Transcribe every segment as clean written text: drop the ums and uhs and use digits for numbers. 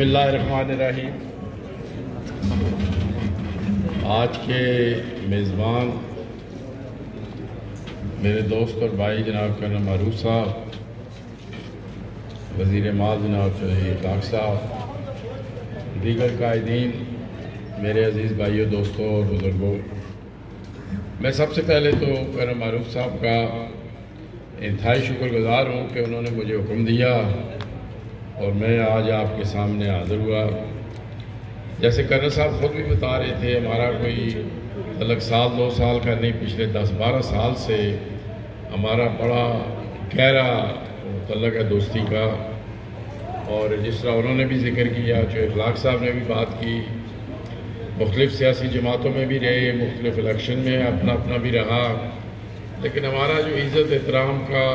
اللہ الرحمن الرحیم۔ آج کے میزبان میرے دوست اور بھائی جناب کرنل معروف صاحب، وزیر مال جناب اخلاق صاحب، دیگر قائدین، میرے عزیز بھائیوں، دوستوں اور بزرگوں، میں سب سے پہلے تو کرنل معروف صاحب کا انتہائی شکر گزار ہوں کہ انہوں نے مجھے حکم دیا اور میں آج آپ کے سامنے حاضر ہوا۔ جیسے کرنل صاحب خود بھی بتا رہے تھے، ہمارا کوئی الگ سال 2 سال کا نہیں، پچھلے 10-12 سال سے ہمارا بڑا گہرا تعلق ہے دوستی کا۔ اور جس طرح انہوں نے بھی ذکر کیا، جو اخلاق صاحب نے بھی بات کی، مختلف سیاسی جماعتوں میں بھی رہے، مختلف الیکشن میں اپنا اپنا بھی رہا، لیکن ہمارا جو عزت احترام کا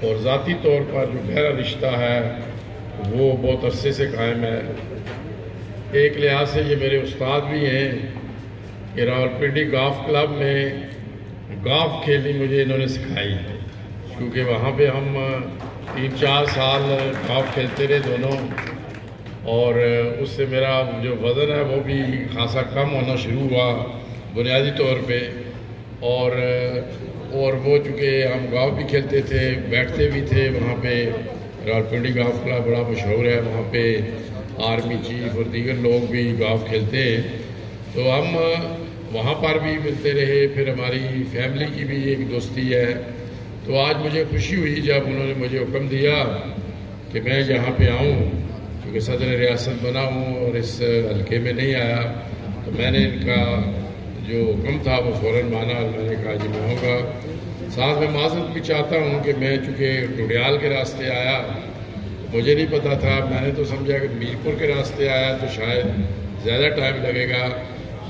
اور ذاتی طور پر جو گہرا رشتہ ہے وہ بہت عرصے سے قائم ہے۔ ایک لحاظ سے یہ میرے استاد بھی ہیں کہ راولپنڈی گولف کلب میں گولف کھیلنی مجھے انہوں نے سکھائی، کیونکہ وہاں پہ ہم 3-4 سال گولف کھیلتے رہے دونوں، اور اس سے میرا جو وزن ہے وہ بھی خاصا کم ہونا شروع ہوا بنیادی طور پہ، اور وہ چونکہ ہم گولف بھی کھیلتے تھے، بیٹھتے بھی تھے وہاں پہ۔ راولپنڈی گولف کلب بڑا مشہور ہے، وہاں پہ آرمی چیف اور دیگر لوگ بھی گولف کھیلتے ہیں، تو ہم وہاں پر بھی ملتے رہے۔ پھر ہماری فیملی کی بھی ایک دوستی ہے، تو آج مجھے خوشی ہوئی جب انہوں نے مجھے حکم دیا کہ میں یہاں پہ آؤں، کیونکہ صدر ریاست بنا ہوں اور اس حلقے میں نہیں آیا، تو میں نے ان کا جو حکم تھا وہ فوراً مانا اور میں نے کہا جی میں ہوگا۔ ساتھ میں معذرت بھی چاہتا ہوں کہ میں چونکہ ڈوڈیال کے راستے آیا، مجھے نہیں پتا تھا، میں نے تو سمجھا کہ میرپور کے راستے آیا تو شاید زیادہ ٹائم لگے گا،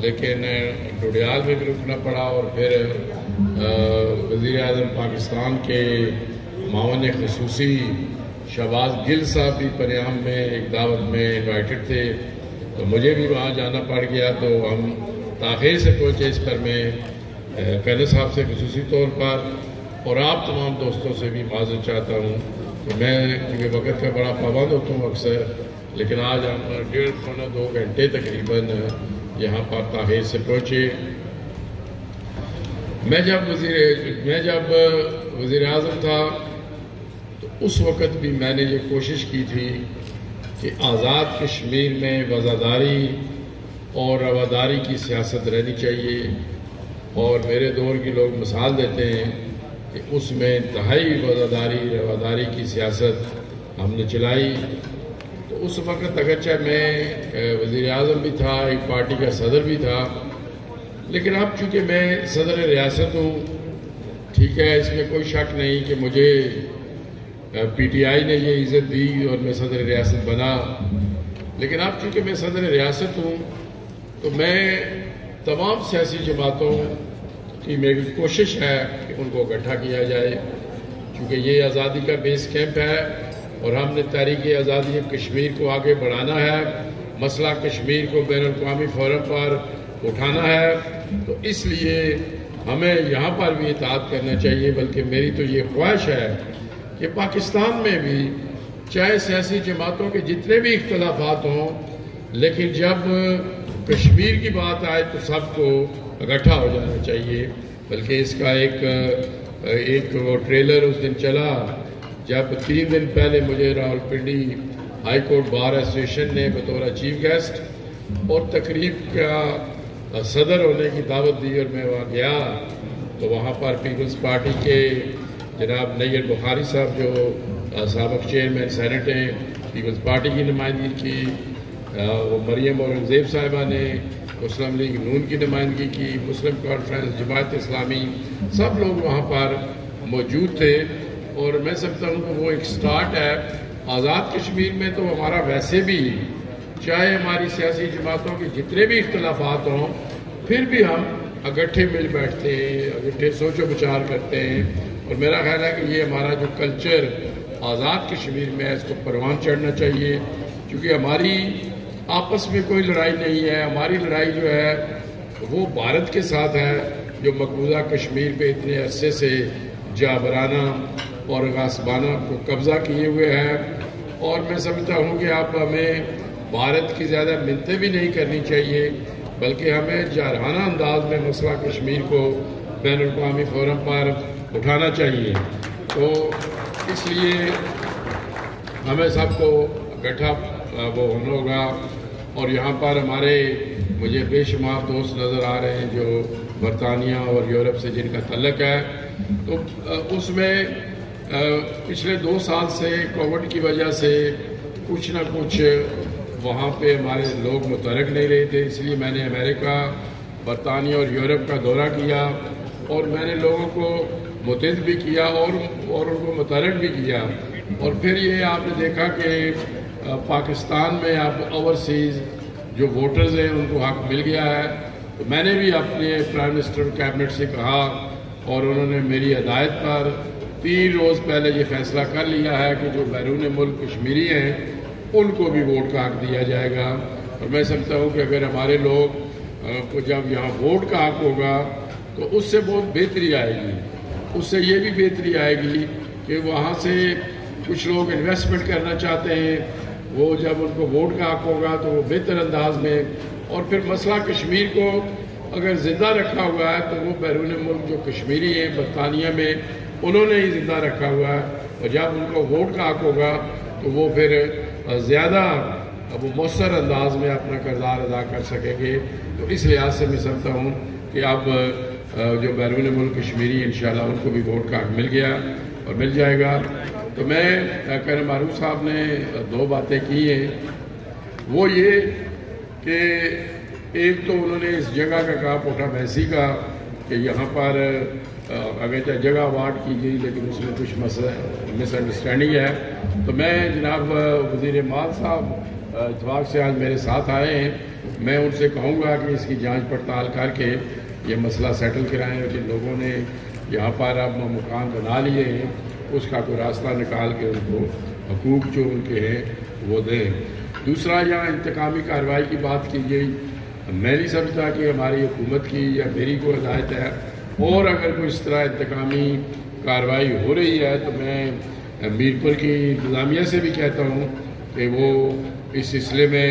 لیکن ڈوڈیال میں بھی رکنا پڑا، اور پھر وزیر اعظم پاکستان کے معاون خصوصی شہباز گل صاحب بھی پریام میں ایک دعوت میں انوائٹڈ تھے، تو مجھے بھی وہاں جانا پڑ گیا، تو ہم تاخیر سے پہنچے۔ اس پر میں کرنل صاحب سے خصوصی طور پر اور آپ تمام دوستوں سے بھی معذرت چاہتا ہوں کہ میں کیونکہ وقت کا بڑا پابند ہوتا ہوں اکثر، لیکن آج ہم 1.5-2 گھنٹے تقریباً یہاں پر تاخیر سے پہنچے۔ میں جب وزیر اعظم تھا تو اس وقت بھی میں نے یہ کوشش کی تھی کہ آزاد کشمیر میں وفاداری اور رواداری کی سیاست رہنی چاہیے، اور میرے دور کے لوگ مثال دیتے ہیں کہ اس میں انتہائی وفاداری رواداری کی سیاست ہم نے چلائی۔ تو اس وقت اگرچہ میں وزیر اعظم بھی تھا، ایک پارٹی کا صدر بھی تھا، لیکن اب چونکہ میں صدر ریاست ہوں، ٹھیک ہے، اس میں کوئی شک نہیں کہ مجھے پی ٹی آئی نے یہ عزت دی اور میں صدر ریاست بنا، لیکن اب چونکہ میں صدر ریاست ہوں تو میں تمام سیاسی جماعتوں کی میری کوشش ہے کہ ان کو اکٹھا کیا جائے، کیونکہ یہ آزادی کا بیس کیمپ ہے اور ہم نے تحریک آزادی کشمیر کو آگے بڑھانا ہے، مسئلہ کشمیر کو بین الاقوامی فورم پر اٹھانا ہے، تو اس لیے ہمیں یہاں پر بھی اطاعت کرنا چاہیے۔ بلکہ میری تو یہ خواہش ہے کہ پاکستان میں بھی چاہے سیاسی جماعتوں کے جتنے بھی اختلافات ہوں، لیکن جب کشمیر کی بات آئے تو سب کو اکٹھا ہو جانا چاہیے۔ بلکہ اس کا ایک وہ ٹریلر اس دن چلا جب 3 دن پہلے مجھے Rawalpindi high court bar association نے بطور چیف گیسٹ اور تقریب کا صدر ہونے کی دعوت دی، اور میں وہاں گیا تو وہاں پر پیپلز پارٹی کے جناب نیر بخاری صاحب جو سابق چیئرمین سینٹ ہیں، پیپلز پارٹی کی نمائندگی کی، وہ مریم اورنگزیب صاحبہ نے مسلم لیگ نون کی نمائندگی کی، مسلم کانفرنس، جماعت اسلامی، سب لوگ وہاں پر موجود تھے، اور میں سمجھتا ہوں کہ وہ ایک سٹارٹ ہے۔ آزاد کشمیر میں تو ہمارا ویسے بھی چاہے ہماری سیاسی جماعتوں کے جتنے بھی اختلافات ہوں، پھر بھی ہم اکٹھے مل بیٹھتے ہیں، اکٹھے سوچ و بچار کرتے ہیں، اور میرا خیال ہے کہ یہ ہمارا جو کلچر آزاد کشمیر میں ہے اس کو پروان چڑھنا چاہیے، کیونکہ ہماری آپس میں کوئی لڑائی نہیں ہے۔ ہماری لڑائی جو ہے وہ بھارت کے ساتھ ہے، جو مقبوضہ کشمیر پہ اتنے عرصے سے جابرانہ اور غاصبانہ کو قبضہ کیے ہوئے ہیں، اور میں سمجھتا ہوں کہ اب ہمیں بھارت کی زیادہ منتیں بھی نہیں کرنی چاہیے، بلکہ ہمیں جارحانہ انداز میں مسئلہ کشمیر کو بین الاقوامی فورم پر اٹھانا چاہیے۔ تو اس لیے ہمیں سب کو اکٹھا وہ ہونا ہوگا، اور یہاں پر ہمارے مجھے بے شمار دوست نظر آ رہے ہیں جو برطانیہ اور یورپ سے جن کا تعلق ہے۔ تو اس میں پچھلے 2 سال سے کووڈ کی وجہ سے کچھ نہ کچھ وہاں پہ ہمارے لوگ متحرک نہیں رہے تھے، اس لیے میں نے امریکہ، برطانیہ اور یورپ کا دورہ کیا، اور میں نے لوگوں کو متحد بھی کیا اور ان کو متحرک بھی کیا۔ اور پھر یہ آپ نے دیکھا کہ پاکستان میں اب اوورسیز جو ووٹرز ہیں ان کو حق مل گیا ہے۔ تو میں نے بھی اپنے پرائم منسٹر کیبنٹ سے کہا، اور انہوں نے میری ہدایت پر 3 روز پہلے یہ فیصلہ کر لیا ہے کہ جو بیرون ملک کشمیری ہیں ان کو بھی ووٹ کا حق دیا جائے گا۔ اور میں سمجھتا ہوں کہ اگر ہمارے لوگ کو جب یہاں ووٹ کا حق ہوگا تو اس سے بہت بہتری آئے گی۔ اس سے یہ بھی بہتری آئے گی کہ وہاں سے کچھ لوگ انویسٹمنٹ کرنا چاہتے ہیں، وہ جب ان کو ووٹ کا حق ہوگا تو وہ بہتر انداز میں، اور پھر مسئلہ کشمیر کو اگر زندہ رکھا ہوا ہے تو وہ بیرون ملک جو کشمیری ہیں برطانیہ میں انہوں نے ہی زندہ رکھا ہوا ہے، اور جب ان کو ووٹ کا حق ہوگا تو وہ پھر زیادہ وہ مؤثر انداز میں اپنا کردار ادا کر سکیں گے۔ تو اس لحاظ سے میں سمجھتا ہوں کہ اب جو بیرون ملک کشمیری انشاءاللہ ان کو بھی ووٹ کا حق مل گیا اور مل جائے گا۔ تو میں کریم معروف صاحب نے 2 باتیں کی ہیں، وہ یہ کہ ایک تو انہوں نے اس جگہ کا کہا پوٹھا میسی کا کہ یہاں پر اگرچہ جگہ اواٹ کی گئی لیکن اس میں کچھ مس انڈرسٹینڈنگ ہے۔ تو میں جناب وزیر مال صاحب اتفاق سے آج میرے ساتھ آئے ہیں، میں ان سے کہوں گا کہ اس کی جانچ پڑتال کر کے یہ مسئلہ سیٹل کرائیں، جن لوگوں نے یہاں پر اب مکان بنا لیے ہیں اس کا کوئی راستہ نکال کے ان کو حقوق جو ان کے ہیں وہ دیں۔ دوسرا، یہاں انتقامی کارروائی کی بات کی گئی، میں نہیں سمجھتا کہ ہماری حکومت کی یا میری کوئی ہدایت ہے، اور اگر کوئی اس طرح انتقامی کارروائی ہو رہی ہے تو میں میرپور کی انتظامیہ سے بھی کہتا ہوں کہ وہ اس سلسلے میں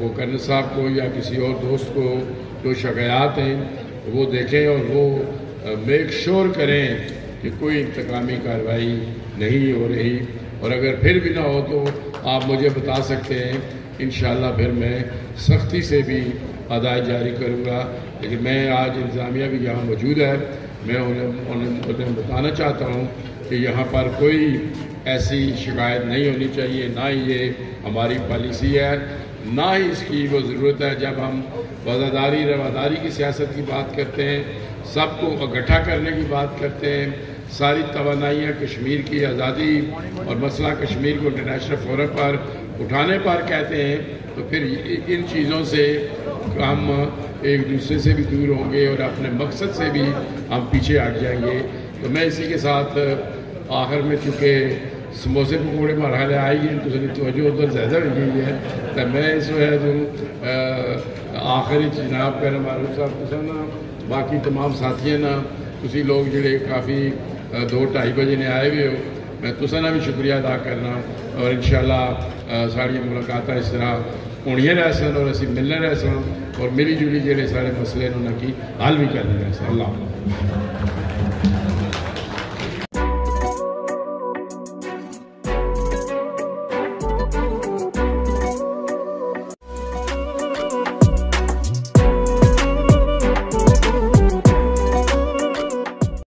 وہ کرنل صاحب کو یا کسی اور دوست کو جو شکایات ہیں وہ دیکھیں اور وہ میک شور کریں کہ کوئی انتقامی کارروائی نہیں ہو رہی، اور اگر پھر بھی نہ ہو تو آپ مجھے بتا سکتے ہیں، انشاءاللہ پھر میں سختی سے بھی ہدایت جاری کروں گا۔ لیکن میں آج انتظامیہ بھی یہاں موجود ہے، میں انہیں بتانا چاہتا ہوں کہ یہاں پر کوئی ایسی شکایت نہیں ہونی چاہیے، نہ ہی یہ ہماری پالیسی ہے، نہ ہی اس کی وہ ضرورت ہے۔ جب ہم وفاداری رواداری کی سیاست کی بات کرتے ہیں، سب کو اکٹھا کرنے کی بات کرتے ہیں، ساری توانائیاں کشمیر کی آزادی اور مسئلہ کشمیر کو انٹرنیشنل فورم پر اٹھانے پر کہتے ہیں، تو پھر ان چیزوں سے ہم ایک دوسرے سے بھی دور ہوں گے اور اپنے مقصد سے بھی ہم پیچھے ہٹ جائیں گے۔ تو میں اسی کے ساتھ آخر میں چونکہ سموسے پکوڑے مرحلے آئی ہیں تو توجہ ادھر زیادہ ہو گئی ہے، تو میں اس وجہ آخری جناب کریم معروف صاحب تو نا باقی تمام ساتھیاں نا تسی لوگ جڑے کافی 2-2:30 بجے نے آئے ہوئے ہو، میں تساں بھی شکریہ ادا کرنا، اور انشاءاللہ ساری ملاقات اس طرح ہونی رہ سن اور اسی ملنے رہ سن اور ملی جلی جڑے سارے مسئلے انہوں نے کی حل بھی کرنے رہ سن۔ اللہ